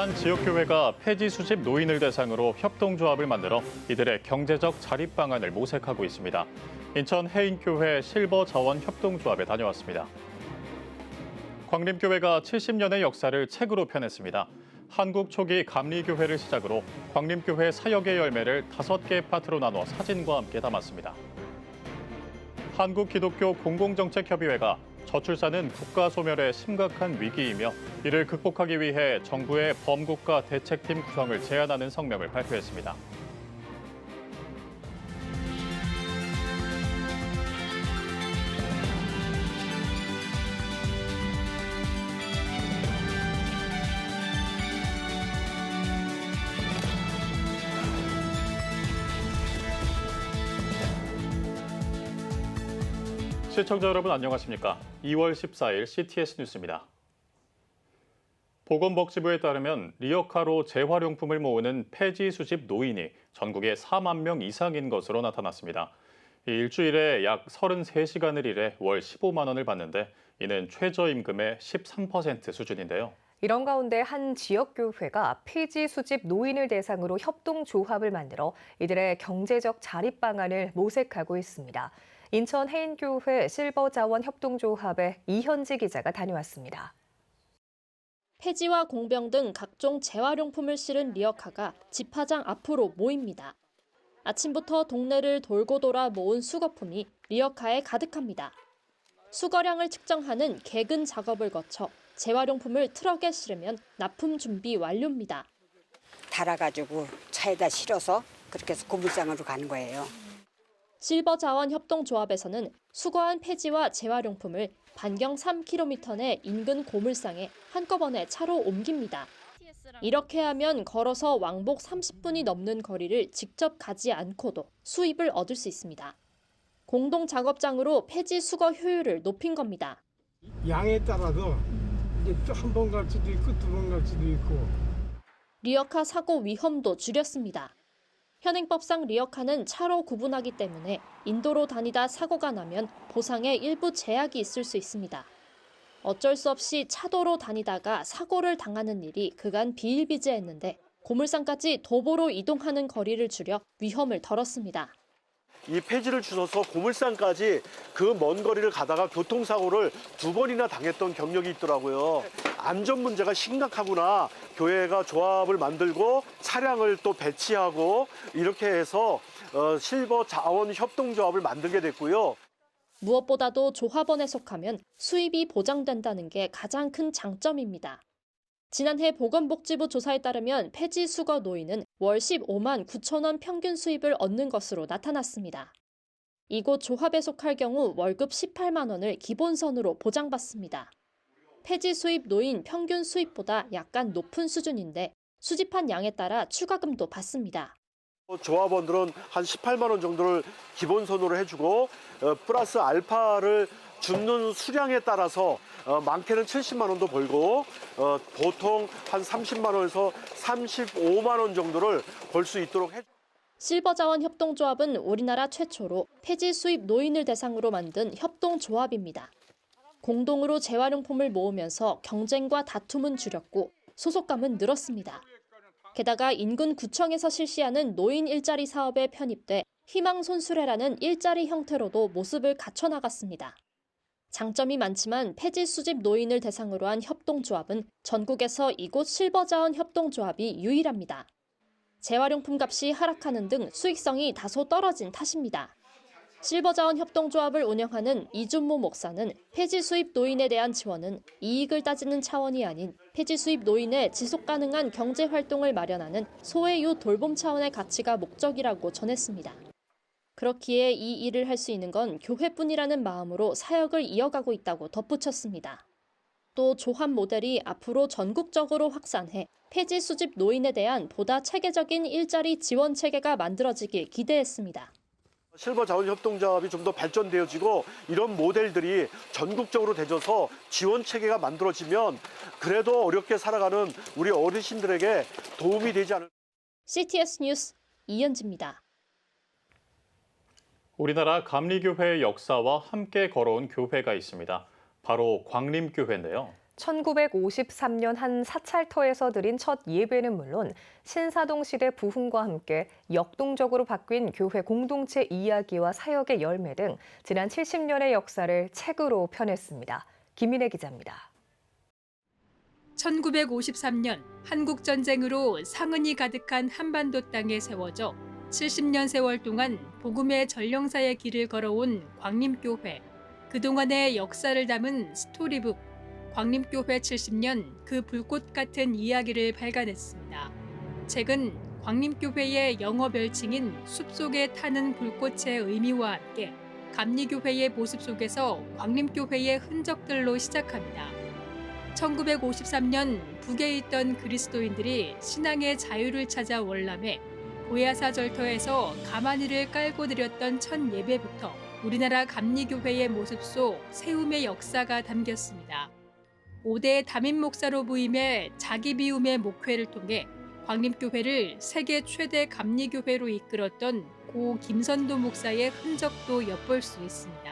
한 지역교회가 폐지 수집 노인을 대상으로 협동조합을 만들어 이들의 경제적 자립 방안을 모색하고 있습니다. 인천 해인교회 실버자원 협동조합에 다녀왔습니다. 광림교회가 70년의 역사를 책으로 펴냈습니다. 한국 초기 감리교회를 시작으로 광림교회 사역의 열매를 5개 파트로 나눠 사진과 함께 담았습니다. 한국기독교 공공정책협의회가 저출산은 국가 소멸의 심각한 위기이며 이를 극복하기 위해 정부의 범국가 대책팀 구성을 제안하는 성명을 발표했습니다. 시청자 여러분 안녕하십니까? 2월 14일 CTS 뉴스입니다. 보건복지부에 따르면 리어카로 재활용품을 모으는 폐지 수집 노인이 전국에 4만 명 이상인 것으로 나타났습니다. 일주일에 약 33시간을 일해 월 15만 원을 받는데 이는 최저임금의 13% 수준인데요. 이런 가운데 한 지역교회가 폐지 수집 노인을 대상으로 협동조합을 만들어 이들의 경제적 자립 방안을 모색하고 있습니다. 인천 해인교회 실버자원 협동조합에 이현지 기자가 다녀왔습니다. 폐지와 공병 등 각종 재활용품을 실은 리어카가 집화장 앞으로 모입니다. 아침부터 동네를 돌고 돌아 모은 수거품이 리어카에 가득합니다. 수거량을 측정하는 개근 작업을 거쳐 재활용품을 트럭에 실으면 납품 준비 완료입니다. 달아가지고 차에다 실어서 그렇게 해서 고물상으로 가는 거예요. 실버자원 협동조합에서는 수거한 폐지와 재활용품을 반경 3km 내 인근 고물상에 한꺼번에 차로 옮깁니다. 이렇게 하면 걸어서 왕복 30분이 넘는 거리를 직접 가지 않고도 수입을 얻을 수 있습니다. 공동 작업장으로 폐지 수거 효율을 높인 겁니다. 양에 따라서 이제 한 번 갈 수도 있고 2번 갈 수도 있고. 리어카 사고 위험도 줄였습니다. 현행법상 리어카는 차로 구분하기 때문에 인도로 다니다 사고가 나면 보상에 일부 제약이 있을 수 있습니다. 어쩔 수 없이 차도로 다니다가 사고를 당하는 일이 그간 비일비재했는데 고물상까지 도보로 이동하는 거리를 줄여 위험을 덜었습니다. 이 폐지를 주워서 고물상까지 그 먼 거리를 가다가 교통사고를 2번이나 당했던 경력이 있더라고요. 안전 문제가 심각하구나. 교회가 조합을 만들고 차량을 또 배치하고 이렇게 해서 실버 자원 협동조합을 만들게 됐고요. 무엇보다도 조합원에 속하면 수입이 보장된다는 게 가장 큰 장점입니다. 지난해 보건복지부 조사에 따르면 폐지 수거 노인은 월 15만 9천 원 평균 수입을 얻는 것으로 나타났습니다. 이곳 조합에 속할 경우 월급 18만 원을 기본선으로 보장받습니다. 폐지 수입 노인 평균 수입보다 약간 높은 수준인데 수집한 양에 따라 추가금도 받습니다. 조합원들은 한 18만 원 정도를 기본선으로 해주고 플러스 알파를 줍는 수량에 따라서 많게는 70만 원도 벌고 보통 한 30만 원에서 35만 원 정도를 벌 수 있도록 해줍니다. 실버자원 협동조합은 우리나라 최초로 폐지 수입 노인을 대상으로 만든 협동조합입니다. 공동으로 재활용품을 모으면서 경쟁과 다툼은 줄였고 소속감은 늘었습니다. 게다가 인근 구청에서 실시하는 노인 일자리 사업에 편입돼 희망손수레라는 일자리 형태로도 모습을 갖춰나갔습니다. 장점이 많지만 폐지 수집 노인을 대상으로 한 협동조합은 전국에서 이곳 실버자원 협동조합이 유일합니다. 재활용품 값이 하락하는 등 수익성이 다소 떨어진 탓입니다. 실버자원 협동조합을 운영하는 이준모 목사는 폐지 수입 노인에 대한 지원은 이익을 따지는 차원이 아닌 폐지 수입 노인의 지속 가능한 경제 활동을 마련하는 소외유 돌봄 차원의 가치가 목적이라고 전했습니다. 그렇기에 이 일을 할 수 있는 건 교회뿐이라는 마음으로 사역을 이어가고 있다고 덧붙였습니다. 또 조합 모델이 앞으로 전국적으로 확산해 폐지 수집 노인에 대한 보다 체계적인 일자리 지원 체계가 만들어지길 기대했습니다. 실버 자원 협동조합이 좀 더 발전되어지고 이런 모델들이 전국적으로 되져서 지원 체계가 만들어지면 그래도 어렵게 살아가는 우리 어르신들에게 도움이 되지 않을까. CTS 뉴스 이현지입니다. 우리나라 감리교회의 역사와 함께 걸어온 교회가 있습니다. 바로 광림교회인데요. 1953년 한 사찰터에서 드린 첫 예배는 물론 신사동 시대 부흥과 함께 역동적으로 바뀐 교회 공동체 이야기와 사역의 열매 등 지난 70년의 역사를 책으로 펴냈습니다. 김민혜 기자입니다. 1953년 한국전쟁으로 상흔이 가득한 한반도 땅에 세워져 70년 세월 동안 복음의 전령사의 길을 걸어온 광림교회. 그동안의 역사를 담은 스토리북 광림교회 70년 그 불꽃 같은 이야기를 발간했습니다. 책은 광림교회의 영어 별칭인 숲속에 타는 불꽃의 의미와 함께 감리교회의 모습 속에서 광림교회의 흔적들로 시작합니다. 1953년 북에 있던 그리스도인들이 신앙의 자유를 찾아 월남해 고야사 절터에서 가마니를 깔고 드렸던 첫 예배부터 우리나라 감리교회의 모습 속 세움의 역사가 담겼습니다. 5대 담임 목사로 부임해 자기 비움의 목회를 통해 광림교회를 세계 최대 감리교회로 이끌었던 고 김선도 목사의 흔적도 엿볼 수 있습니다.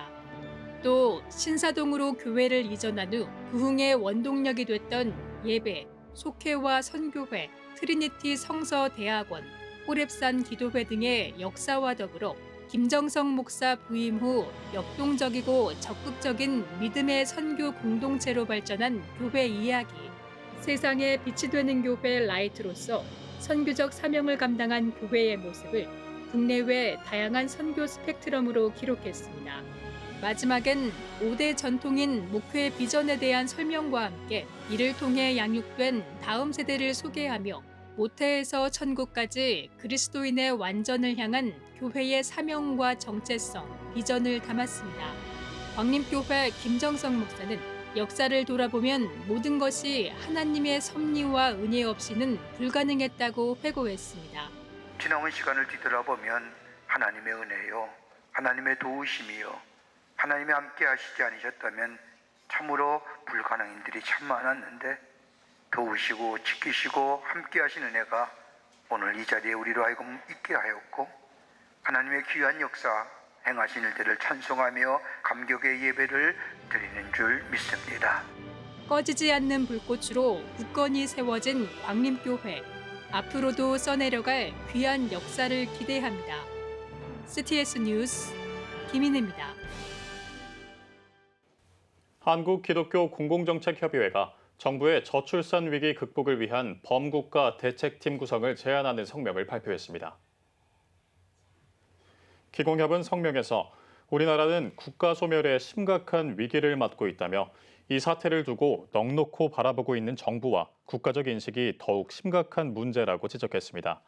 또 신사동으로 교회를 이전한 후 부흥의 원동력이 됐던 예배, 속회와 선교회, 트리니티 성서대학원, 호랩산 기도회 등의 역사와 더불어 김정성 목사 부임 후 역동적이고 적극적인 믿음의 선교 공동체로 발전한 교회 이야기, 세상에 빛이 되는 교회 라이트로서 선교적 사명을 감당한 교회의 모습을 국내외 다양한 선교 스펙트럼으로 기록했습니다. 마지막엔 5대 전통인 목회 비전에 대한 설명과 함께 이를 통해 양육된 다음 세대를 소개하며 모태에서 천국까지 그리스도인의 완전을 향한 교회의 사명과 정체성, 비전을 담았습니다. 광림교회 김정성 목사는 역사를 돌아보면 모든 것이 하나님의 섭리와 은혜 없이는 불가능했다고 회고했습니다. 지나온 시간을 뒤돌아보면 하나님의 은혜요, 하나님의 도우심이요, 하나님이 함께 하시지 않으셨다면 참으로 불가능인들이 참 많았는데 도우시고 지키시고 함께 하신 은혜가 오늘 이 자리에 우리로 하여금 있게 하였고 하나님의 귀한 역사 행하신 일들을 찬송하며 감격의 예배를 드리는 줄 믿습니다. 꺼지지 않는 불꽃으로 굳건히 세워진 광림교회. 앞으로도 써내려갈 귀한 역사를 기대합니다. CTS 뉴스 김인혜입니다. 한국기독교공공정책협의회가 정부의 저출산 위기 극복을 위한 범국가 대책팀 구성을 제안하는 성명을 발표했습니다. 기공협은 성명에서 우리나라는 국가 소멸의 심각한 위기를 맞고 있다며 이 사태를 두고 넋놓고 바라보고 있는 정부와 국가적 인식이 더욱 심각한 문제라고 지적했습니다.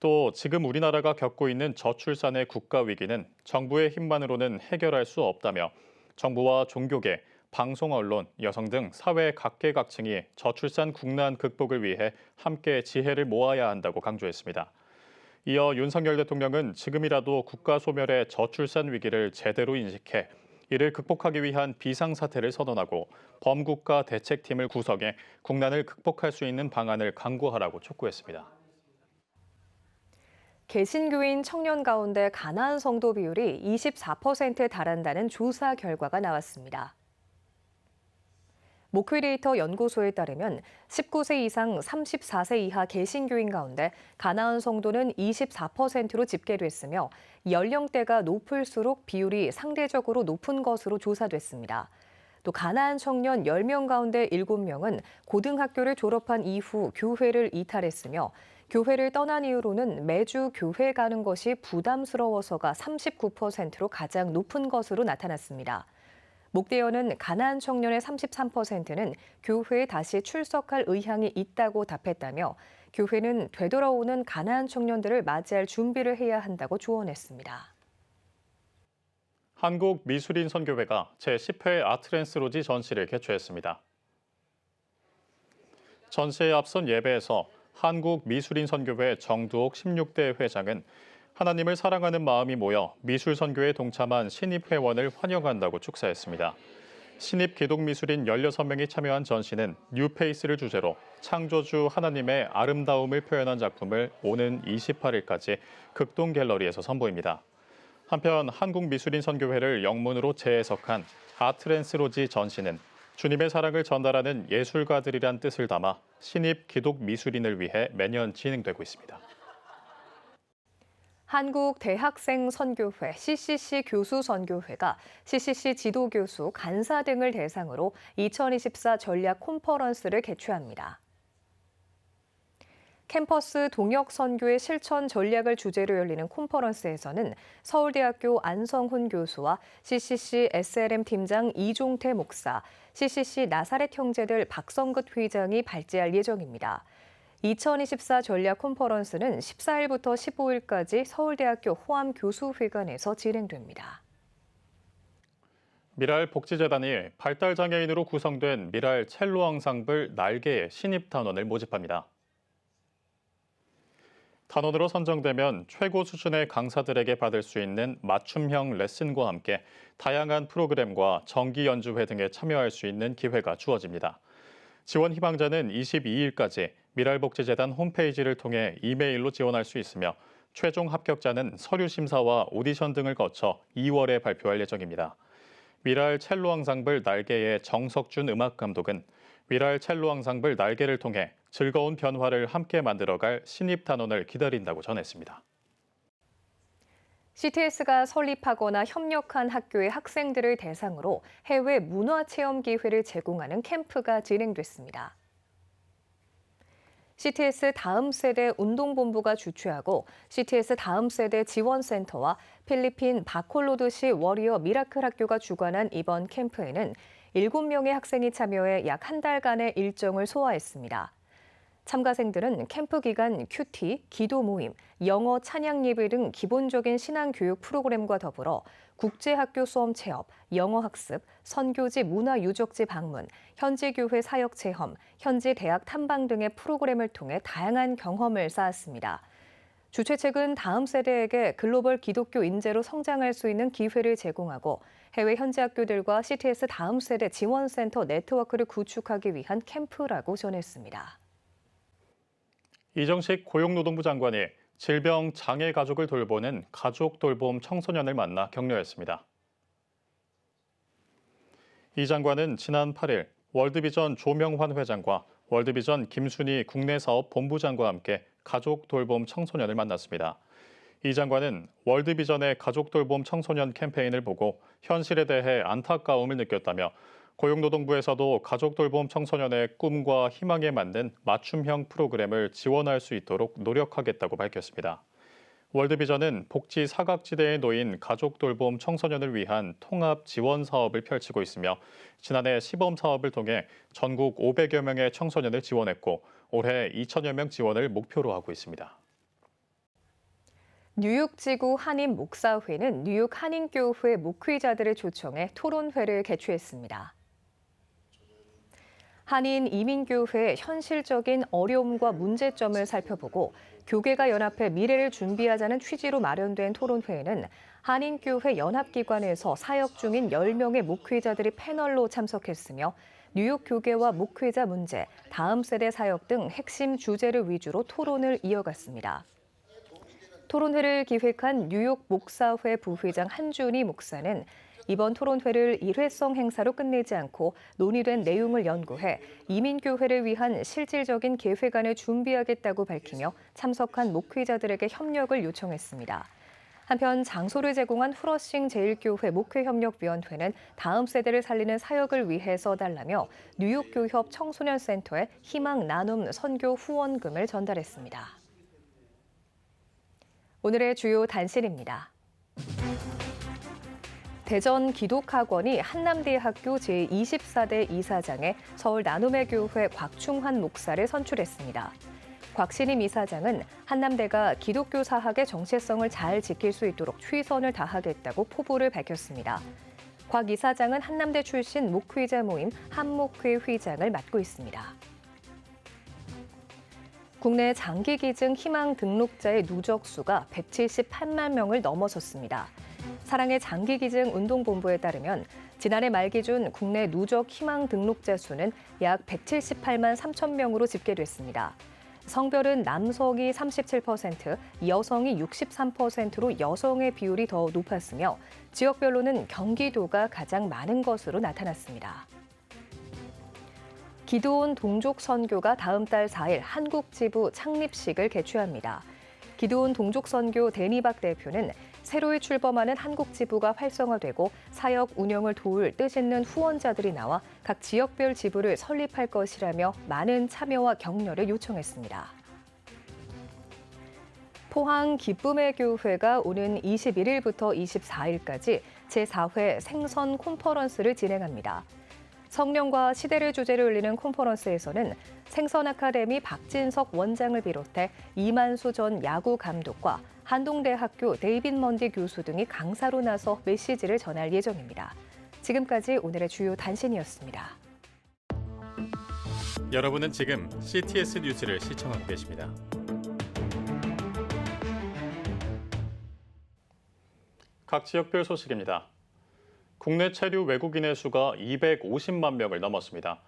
또 지금 우리나라가 겪고 있는 저출산의 국가 위기는 정부의 힘만으로는 해결할 수 없다며 정부와 종교계, 방송, 언론, 여성 등 사회 각계각층이 저출산 국난 극복을 위해 함께 지혜를 모아야 한다고 강조했습니다. 이어 윤석열 대통령은 지금이라도 국가 소멸의 저출산 위기를 제대로 인식해 이를 극복하기 위한 비상사태를 선언하고 범국가 대책팀을 구성해 국난을 극복할 수 있는 방안을 강구하라고 촉구했습니다. 개신교인 청년 가운데 가나안 성도 비율이 24%에 달한다는 조사 결과가 나왔습니다. 모크리에이터 연구소에 따르면 19세 이상 34세 이하 개신교인 가운데 가나안 성도는 24%로 집계됐으며 연령대가 높을수록 비율이 상대적으로 높은 것으로 조사됐습니다. 또 가나안 청년 10명 가운데 7명은 고등학교를 졸업한 이후 교회를 이탈했으며 교회를 떠난 이유로는 매주 교회 가는 것이 부담스러워서가 39%로 가장 높은 것으로 나타났습니다. 목대연은 가나안 청년의 33%는 교회에 다시 출석할 의향이 있다고 답했다며 교회는 되돌아오는 가나안 청년들을 맞이할 준비를 해야 한다고 조언했습니다. 한국미술인선교회가 제10회 아트랜스로지 전시를 개최했습니다. 전시에 앞선 예배에서 한국미술인선교회 정두옥 16대 회장은 하나님을 사랑하는 마음이 모여 미술 선교에 동참한 신입 회원을 환영한다고 축사했습니다. 신입 기독미술인 16명이 참여한 전시는 뉴페이스를 주제로 창조주 하나님의 아름다움을 표현한 작품을 오는 28일까지 극동 갤러리에서 선보입니다. 한편 한국미술인선교회를 영문으로 재해석한 아트랜스로지 전시는 주님의 사랑을 전달하는 예술가들이란 뜻을 담아 신입 기독 미술인을 위해 매년 진행되고 있습니다. 한국대학생선교회 CCC 교수선교회가 CCC 지도교수, 간사 등을 대상으로 2024 전략 콘퍼런스를 개최합니다. 캠퍼스 동역 선교의 실천 전략을 주제로 열리는 콘퍼런스에서는 서울대학교 안성훈 교수와 CCC SLM 팀장 이종태 목사, CCC 나사렛 형제들 박성긋 회장이 발제할 예정입니다. 2024 전략 콘퍼런스는 14일부터 15일까지 서울대학교 호암교수회관에서 진행됩니다. 미랄 복지재단이 발달장애인으로 구성된 미랄 첼로 앙상블 날개의 신입 단원을 모집합니다. 단원으로 선정되면 최고 수준의 강사들에게 받을 수 있는 맞춤형 레슨과 함께 다양한 프로그램과 정기 연주회 등에 참여할 수 있는 기회가 주어집니다. 지원 희망자는 22일까지 미랄복지재단 홈페이지를 통해 이메일로 지원할 수 있으며 최종 합격자는 서류 심사와 오디션 등을 거쳐 2월에 발표할 예정입니다. 미랄 첼로 앙상블 날개의 정석준 음악 감독은 미랄 첼로 앙상블 날개를 통해 즐거운 변화를 함께 만들어갈 신입 단원을 기다린다고 전했습니다. CTS가 설립하거나 협력한 학교의 학생들을 대상으로 해외 문화체험 기회를 제공하는 캠프가 진행됐습니다. CTS 다음 세대 운동본부가 주최하고 CTS 다음 세대 지원센터와 필리핀 바콜로드시 워리어 미라클 학교가 주관한 이번 캠프에는 7명의 학생이 참여해 약 한 달간의 일정을 소화했습니다. 참가생들은 캠프 기간 큐티, 기도 모임, 영어 찬양 예배 등 기본적인 신앙 교육 프로그램과 더불어 국제학교 수험 체험, 영어 학습, 선교지 문화 유적지 방문, 현지 교회 사역 체험, 현지 대학 탐방 등의 프로그램을 통해 다양한 경험을 쌓았습니다. 주최 측은 다음 세대에게 글로벌 기독교 인재로 성장할 수 있는 기회를 제공하고 해외 현지 학교들과 CTS 다음 세대 지원센터 네트워크를 구축하기 위한 캠프라고 전했습니다. 이정식 고용노동부 장관이 질병 장애 가족을 돌보는 가족 돌봄 청소년을 만나 격려했습니다. 이 장관은 지난 8일 월드비전 조명환 회장과 월드비전 김순희 국내사업본부장과 함께 가족 돌봄 청소년을 만났습니다. 이 장관은 월드비전의 가족 돌봄 청소년 캠페인을 보고 현실에 대해 안타까움을 느꼈다며 고용노동부에서도 가족 돌봄 청소년의 꿈과 희망에 맞는 맞춤형 프로그램을 지원할 수 있도록 노력하겠다고 밝혔습니다. 월드비전은 복지 사각지대에 놓인 가족 돌봄 청소년을 위한 통합 지원 사업을 펼치고 있으며 지난해 시범 사업을 통해 전국 500여 명의 청소년을 지원했고 올해 2천여 명 지원을 목표로 하고 있습니다. 뉴욕지구 한인 목사회는 뉴욕 한인교회 목회자들을 초청해 토론회를 개최했습니다. 한인 이민교회의 현실적인 어려움과 문제점을 살펴보고 교계가 연합해 미래를 준비하자는 취지로 마련된 토론회에는 한인교회 연합기관에서 사역 중인 10명의 목회자들이 패널로 참석했으며 뉴욕 교계와 목회자 문제, 다음 세대 사역 등 핵심 주제를 위주로 토론을 이어갔습니다. 토론회를 기획한 뉴욕 목사회 부회장 한준희 목사는 이번 토론회를 일회성 행사로 끝내지 않고 논의된 내용을 연구해 이민교회를 위한 실질적인 계획안을 준비하겠다고 밝히며 참석한 목회자들에게 협력을 요청했습니다. 한편 장소를 제공한 후러싱 제1교회 목회협력위원회는 다음 세대를 살리는 사역을 위해 써달라며 뉴욕교협 청소년센터에 희망 나눔 선교 후원금을 전달했습니다. 오늘의 주요 단신입니다. 대전 기독학원이 한남대학교 제24대 이사장에 서울 나눔의 교회 곽충환 목사를 선출했습니다. 곽신임 이사장은 한남대가 기독교 사학의 정체성을 잘 지킬 수 있도록 최선을 다하겠다고 포부를 밝혔습니다. 곽 이사장은 한남대 출신 목회자 모임 한목회 회장을 맡고 있습니다. 국내 장기기증 희망 등록자의 누적 수가 178만 명을 넘어섰습니다. 사랑의 장기기증 운동본부에 따르면 지난해 말 기준 국내 누적 희망 등록자 수는 약 178만 3천 명으로 집계됐습니다. 성별은 남성이 37%, 여성이 63%로 여성의 비율이 더 높았으며 지역별로는 경기도가 가장 많은 것으로 나타났습니다. 기도원 동족 선교가 다음 달 4일 한국 지부 창립식을 개최합니다. 기도원 동족 선교 데니박 대표는 새로이 출범하는 한국 지부가 활성화되고 사역 운영을 도울 뜻있는 후원자들이 나와 각 지역별 지부를 설립할 것이라며 많은 참여와 격려를 요청했습니다. 포항 기쁨의 교회가 오는 21일부터 24일까지 제4회 생선 콘퍼런스를 진행합니다. 성령과 시대를 주제로 열리는 콘퍼런스에서는 생선 아카데미 박진석 원장을 비롯해 이만수 전 야구 감독과 한동대학교 데이빗 먼디 교수 등이 강사로 나서 메시지를 전할 예정입니다. 지금까지 오늘의 주요 단신이었습니다. 여러분은 지금 CTS 뉴스를 시청하고 계십니다. 각 지역별 소식입니다. 국내 체류 외국인의 수가 250만 명을 넘었습니다.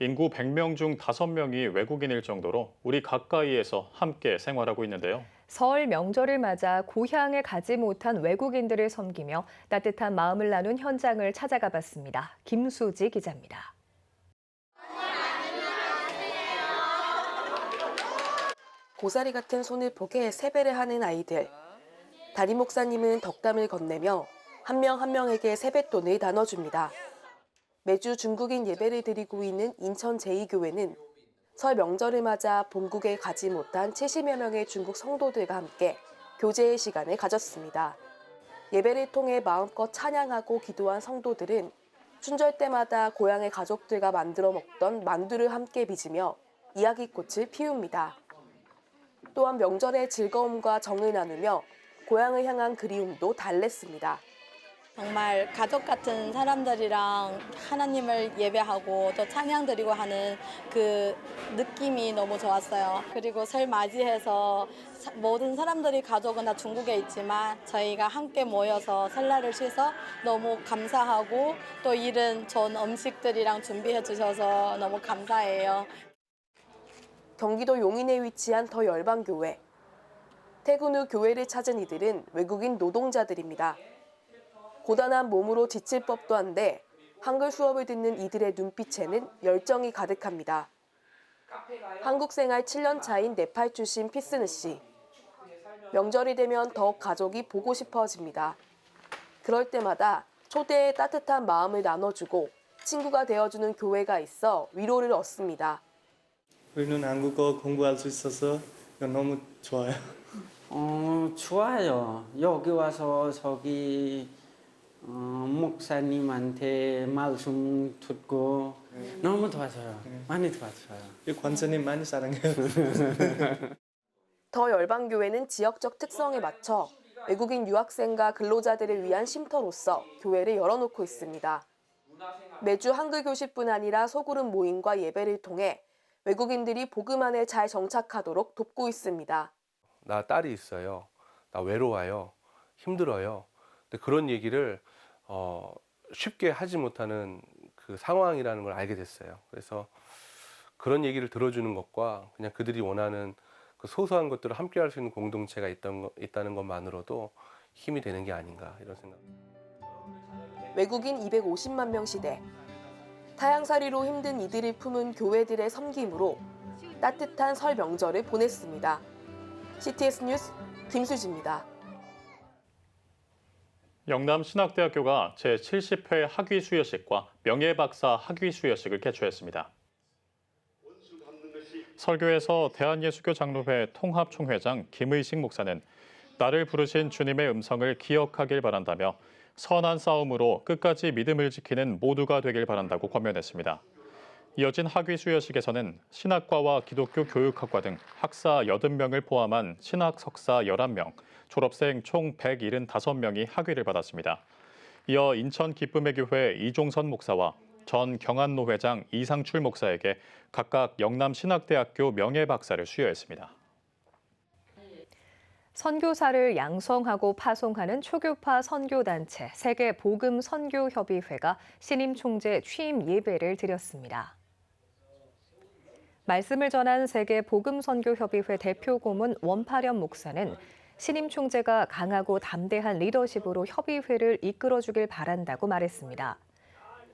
인구 100명 중 5명이 외국인일 정도로 우리 가까이에서 함께 생활하고 있는데요. 설 명절을 맞아 고향에 가지 못한 외국인들을 섬기며 따뜻한 마음을 나눈 현장을 찾아가 봤습니다. 김수지 기자입니다. 고사리 같은 손을 포개 세배를 하는 아이들. 담임 목사님은 덕담을 건네며 한 명 한 명에게 세뱃돈을 나눠줍니다. 매주 중국인 예배를 드리고 있는 인천 제2교회는 설 명절을 맞아 본국에 가지 못한 70여 명의 중국 성도들과 함께 교제의 시간을 가졌습니다. 예배를 통해 마음껏 찬양하고 기도한 성도들은 춘절 때마다 고향의 가족들과 만들어 먹던 만두를 함께 빚으며 이야기꽃을 피웁니다. 또한 명절의 즐거움과 정을 나누며 고향을 향한 그리움도 달랬습니다. 정말 가족 같은 사람들이랑 하나님을 예배하고 또 찬양드리고 하는 그 느낌이 너무 좋았어요. 그리고 설 맞이해서 모든 사람들이 가족은 다 중국에 있지만 저희가 함께 모여서 설날을 쉬서 너무 감사하고 또 이런 좋은 음식들이랑 준비해 주셔서 너무 감사해요. 경기도 용인에 위치한 더 열방교회. 퇴근 후 교회를 찾은 이들은 외국인 노동자들입니다. 고단한 몸으로 지칠 법도 한데 한글 수업을 듣는 이들의 눈빛에는 열정이 가득합니다. 한국 생활 7년 차인 네팔 출신 피스느 씨. 명절이 되면 더욱 가족이 보고 싶어집니다. 그럴 때마다 초대에 따뜻한 마음을 나눠주고 친구가 되어주는 교회가 있어 위로를 얻습니다. 우리는 한국어 공부할 수 있어서 너무 좋아요. 좋아요. 여기 와서 저기 목사님한테 말씀 듣고 너무 도와줘요. 많이 도와줘요. 관사님 많이 사랑해요. 더 열방교회는 지역적 특성에 맞춰 외국인 유학생과 근로자들을 위한 쉼터로서 교회를 열어놓고 있습니다. 매주 한글 교실뿐 아니라 소그룹 모임과 예배를 통해 외국인들이 복음 안에 잘 정착하도록 돕고 있습니다. 나 딸이 있어요. 나 외로워요. 힘들어요. 근데 그런 얘기를 쉽게 하지 못하는 그 상황이라는 걸 알게 됐어요. 그래서 그런 얘기를 들어주는 것과 그냥 그들이 원하는 그 소소한 것들을 함께 할 수 있는 공동체가 있다는 것만으로도 힘이 되는 게 아닌가 이런 생각. 외국인 250만 명 시대. 타향살이로 힘든 이들을 품은 교회들의 섬김으로 따뜻한 설 명절을 보냈습니다. CTS 뉴스 김수지입니다. 영남신학대학교가 제70회 학위수여식과 명예박사 학위수여식을 개최했습니다. 설교에서 대한예수교 장로회 통합총회장 김의식 목사는 나를 부르신 주님의 음성을 기억하길 바란다며 선한 싸움으로 끝까지 믿음을 지키는 모두가 되길 바란다고 권면했습니다. 이어진 학위수여식에서는 신학과와 기독교 교육학과 등 학사 80명을 포함한 신학 석사 11명, 졸업생 총 175명이 학위를 받았습니다. 이어 인천 기쁨의 교회 이종선 목사와 전 경안노 회장 이상출 목사에게 각각 영남신학대학교 명예박사를 수여했습니다. 선교사를 양성하고 파송하는 초교파 선교단체 세계복음선교협의회가 신임 총재 취임 예배를 드렸습니다. 말씀을 전한 세계복음선교협의회 대표 고문 원파련 목사는 신임 총재가 강하고 담대한 리더십으로 협의회를 이끌어주길 바란다고 말했습니다.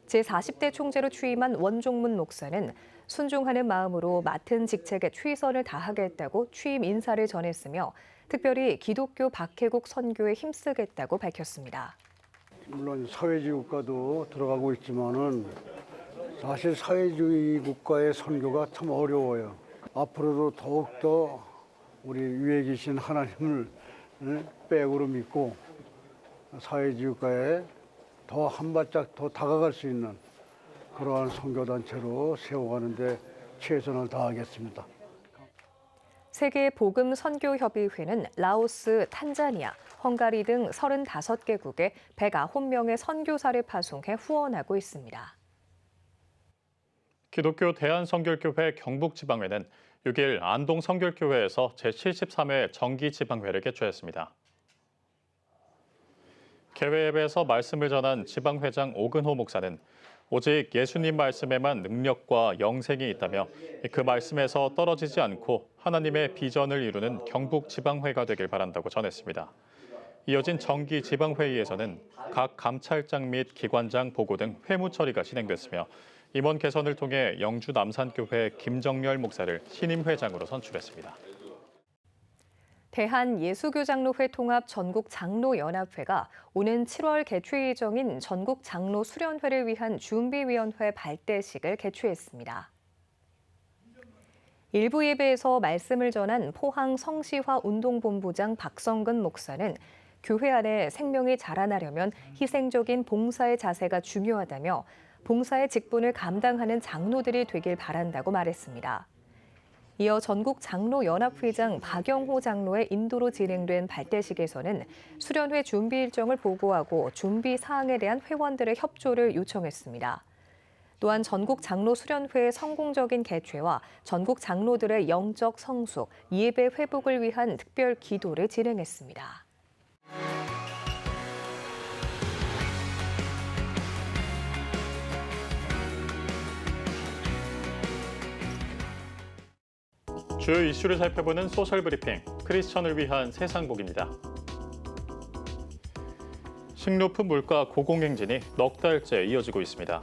제40대 총재로 취임한 원종문 목사는 순종하는 마음으로 맡은 직책에 최선을 다하겠다고 취임 인사를 전했으며 특별히 기독교 박해국 선교에 힘쓰겠다고 밝혔습니다. 물론 사회주의 국가도 들어가고 있지만은 사실 사회주의 국가의 선교가 참 어려워요. 앞으로도 더욱더 우리 위에 계신 하나님을 백으로 믿고 사회주의 국가에 더 한 발짝 더 다가갈 수 있는 그러한 선교단체로 세워가는데 최선을 다하겠습니다. 세계 복음 선교협의회는 라오스, 탄자니아, 헝가리 등 35개국에 109명의 선교사를 파송해 후원하고 있습니다. 기독교 대한선결교회 경북지방회는 6일 안동선결교회에서 제73회 정기지방회를 개최했습니다. 개회 예배에서 말씀을 전한 지방회장 오근호 목사는 오직 예수님 말씀에만 능력과 영생이 있다며 그 말씀에서 떨어지지 않고 하나님의 비전을 이루는 경북지방회가 되길 바란다고 전했습니다. 이어진 정기지방회의에서는 각 감찰장 및 기관장 보고 등 회무 처리가 진행됐으며 임원 개선을 통해 영주 남산교회 김정열 목사를 신임회장으로 선출했습니다. 대한예수교장로회 통합 전국장로연합회가 오는 7월 개최 예정인 전국장로 수련회를 위한 준비위원회 발대식을 개최했습니다. 일부 예배에서 말씀을 전한 포항 성시화 운동본부장 박성근 목사는 교회 안에 생명이 자라나려면 희생적인 봉사의 자세가 중요하다며 봉사의 직분을 감당하는 장로들이 되길 바란다고 말했습니다. 이어 전국장로연합회장 박영호 장로의 인도로 진행된 발대식에서는 수련회 준비 일정을 보고하고 준비 사항에 대한 회원들의 협조를 요청했습니다. 또한 전국장로 수련회의 성공적인 개최와 전국 장로들의 영적 성숙, 예배 회복을 위한 특별 기도를 진행했습니다. 주요 이슈를 살펴보는 소셜 브리핑, 크리스천을 위한 세상복입니다. 식료품 물가 고공행진이 넉 달째 이어지고 있습니다.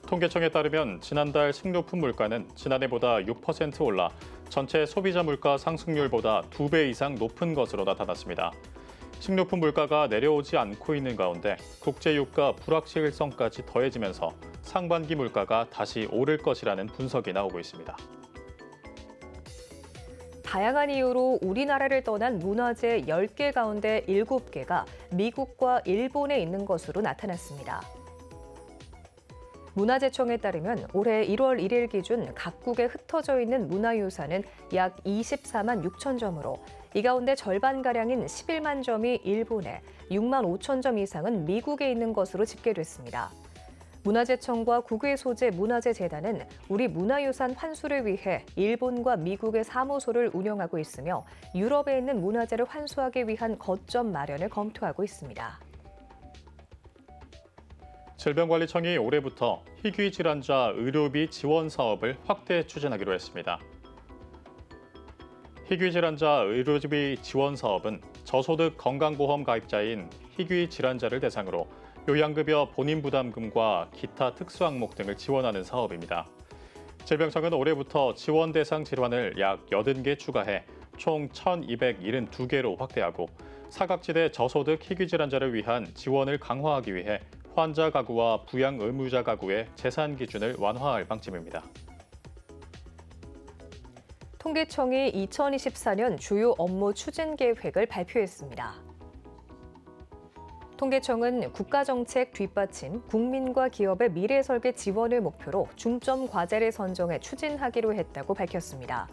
통계청에 따르면 지난달 식료품 물가는 지난해보다 6% 올라 전체 소비자 물가 상승률보다 2배 이상 높은 것으로 나타났습니다. 식료품 물가가 내려오지 않고 있는 가운데 국제유가 불확실성까지 더해지면서 상반기 물가가 다시 오를 것이라는 분석이 나오고 있습니다. 다양한 이유로 우리나라를 떠난 문화재 10개 가운데 7개가 미국과 일본에 있는 것으로 나타났습니다. 문화재청에 따르면 올해 1월 1일 기준 각국에 흩어져 있는 문화유산은 약 24만 6천 점으로 이 가운데 절반가량인 11만 점이 일본에, 6만 5천 점 이상은 미국에 있는 것으로 집계됐습니다. 문화재청과 국외 소재 문화재재단은 우리 문화유산 환수를 위해 일본과 미국의 사무소를 운영하고 있으며 유럽에 있는 문화재를 환수하기 위한 거점 마련을 검토하고 있습니다. 질병관리청이 올해부터 희귀 질환자 의료비 지원 사업을 확대 추진하기로 했습니다. 희귀 질환자 의료비 지원 사업은 저소득 건강보험 가입자인 희귀 질환자를 대상으로 요양급여 본인부담금과 기타 특수항목 등을 지원하는 사업입니다. 질병청은 올해부터 지원 대상 질환을 약 80개 추가해 총 1,272개로 확대하고 사각지대 저소득 희귀 질환자를 위한 지원을 강화하기 위해 환자 가구와 부양 의무자 가구의 재산 기준을 완화할 방침입니다. 통계청이 2024년 주요 업무 추진 계획을 발표했습니다. 통계청은 국가정책 뒷받침, 국민과 기업의 미래 설계 지원을 목표로 중점 과제를 선정해 추진하기로 했다고 밝혔습니다.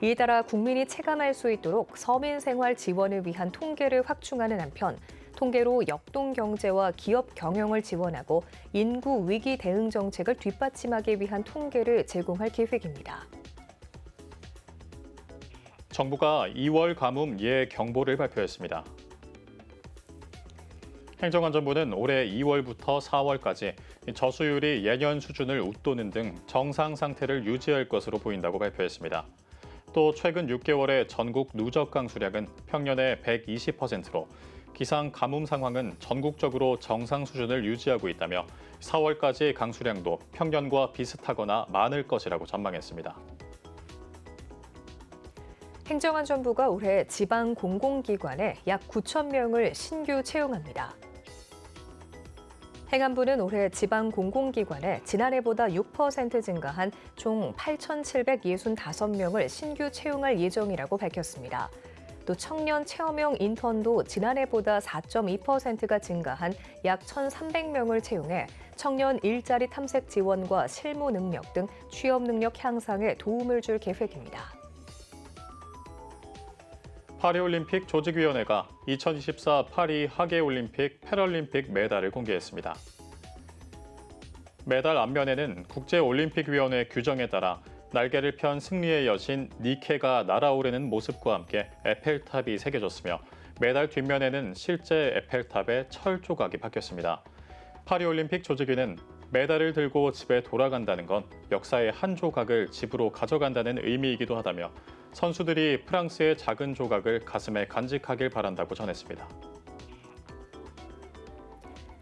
이에 따라 국민이 체감할 수 있도록 서민 생활 지원을 위한 통계를 확충하는 한편 통계로 역동 경제와 기업 경영을 지원하고 인구 위기 대응 정책을 뒷받침하기 위한 통계를 제공할 계획입니다. 정부가 2월 가뭄 예 경보를 발표했습니다. 행정안전부는 올해 2월부터 4월까지 저수율이 예년 수준을 웃도는 등 정상 상태를 유지할 것으로 보인다고 발표했습니다. 또 최근 6개월의 전국 누적 강수량은 평년의 120%로 기상 가뭄 상황은 전국적으로 정상 수준을 유지하고 있다며 4월까지 강수량도 평년과 비슷하거나 많을 것이라고 전망했습니다. 행정안전부가 올해 지방 공공기관에 약 9천 명을 신규 채용합니다. 행안부는 올해 지방 공공기관에 지난해보다 6% 증가한 총 8,765명을 신규 채용할 예정이라고 밝혔습니다. 또 청년 체험형 인턴도 지난해보다 4.2%가 증가한 약 1,300명을 채용해 청년 일자리 탐색 지원과 실무 능력 등 취업 능력 향상에 도움을 줄 계획입니다. 파리올림픽 조직위원회가 2024 파리 하계올림픽 패럴림픽 메달을 공개했습니다. 메달 앞면에는 국제올림픽위원회 규정에 따라 날개를 편 승리의 여신 니케가 날아오르는 모습과 함께 에펠탑이 새겨졌으며 메달 뒷면에는 실제 에펠탑의 철 조각이 박혔습니다. 파리올림픽 조직위는 메달을 들고 집에 돌아간다는 건 역사의 한 조각을 집으로 가져간다는 의미이기도 하다며 선수들이 프랑스의 작은 조각을 가슴에 간직하길 바란다고 전했습니다.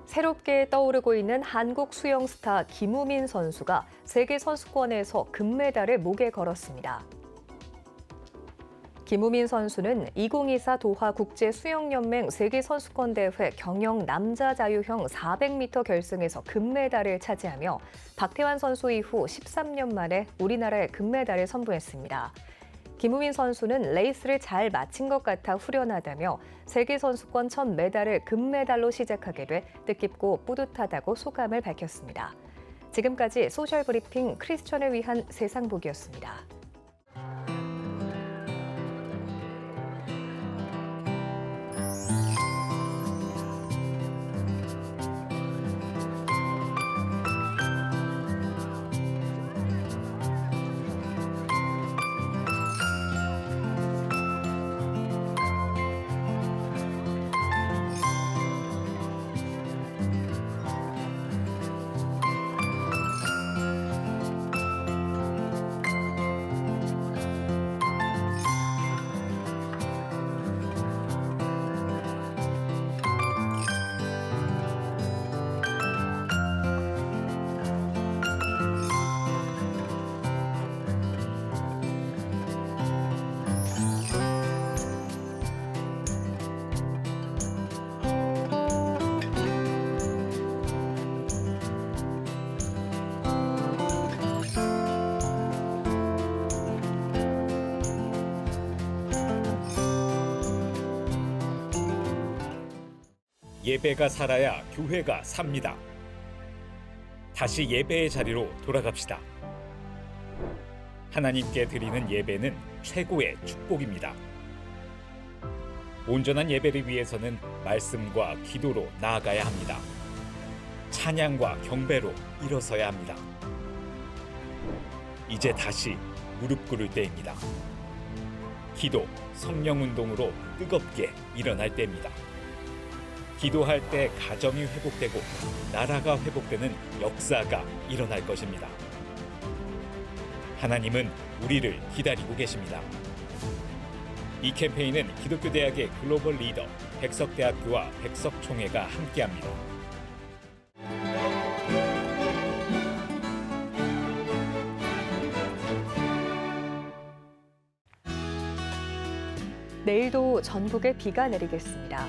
새롭게 떠오르고 있는 한국 수영 스타 김우민 선수가 세계선수권에서 금메달을 목에 걸었습니다. 김우민 선수는 2024 도하 국제수영연맹 세계선수권대회 경영 남자 자유형 400m 결승에서 금메달을 차지하며 박태환 선수 이후 13년 만에 우리나라에 금메달을 선보였습니다. 김우민 선수는 레이스를 잘 마친 것 같아 후련하다며 세계선수권 첫 메달을 금메달로 시작하게 돼 뜻깊고 뿌듯하다고 소감을 밝혔습니다. 지금까지 소셜브리핑 크리스천을 위한 세상보기였습니다. 예배가 살아야 교회가 삽니다. 다시 예배의 자리로 돌아갑시다. 하나님께 드리는 예배는 최고의 축복입니다. 온전한 예배를 위해서는 말씀과 기도로 나아가야 합니다. 찬양과 경배로 일어서야 합니다. 이제 다시 무릎 꿇을 때입니다. 기도, 성령 운동으로 뜨겁게 일어날 때입니다. 기도할 때 가정이 회복되고 나라가 회복되는 역사가 일어날 것입니다. 하나님은 우리를 기다리고 계십니다. 이 캠페인은 기독교대학의 글로벌 리더 백석대학교와 백석총회가 함께합니다. 내일도 전국에 비가 내리겠습니다.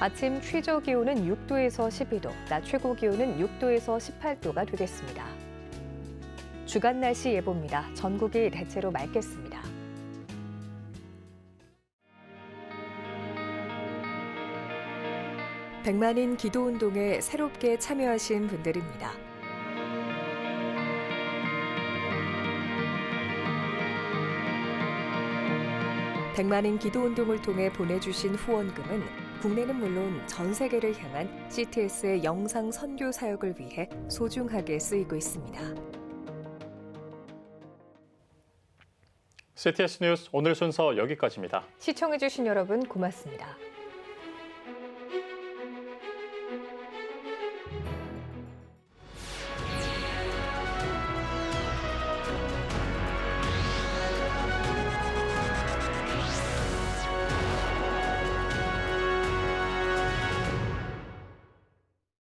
아침 최저 기온은 6도에서 12도, 낮 최고 기온은 6도에서 18도가 되겠습니다. 주간 날씨 예보입니다. 전국이 대체로 맑겠습니다. 백만인 기도운동에 새롭게 참여하신 분들입니다. 백만인 기도운동을 통해 보내주신 후원금은 국내는 물론 전 세계를 향한 CTS의 영상 선교 사역을 위해 소중하게 쓰이고 있습니다. CTS 뉴스 오늘 순서 여기까지입니다. 시청해주신 여러분 고맙습니다.